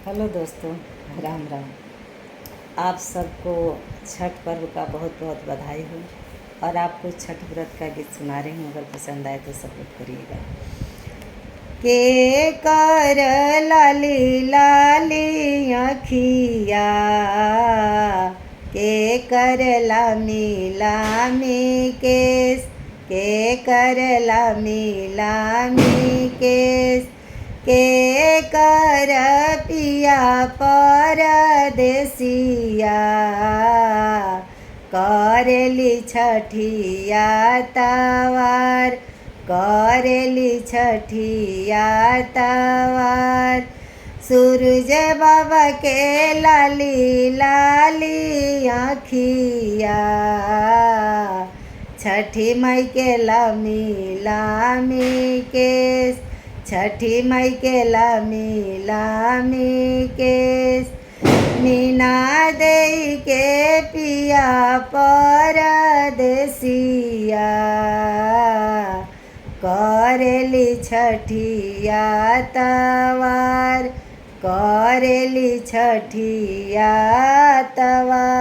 Hello दोस्तों, राम राम। आप सबको छठ पर्व का बहुत बहुत बधाई हो। और आपको छठ व्रत का गीत सुना रही हूँ, अगर पसंद आए तो सपोर्ट करिएगा। के कर लाली लाली अखिया, के कर लामी लामी केस, के कर लामी लामी केस, के कर पिया परदेसिया, करेली छठिया तवार, करेली छठिया तवार। सूरज बाबा के लाली लाली आँखिया, छठी माई के लामी लामी केस, छठी माई के लामी लामी केस। मीना देई के पिया परदेसिया, करेली छठिया तवार, करेली छठिया तवार।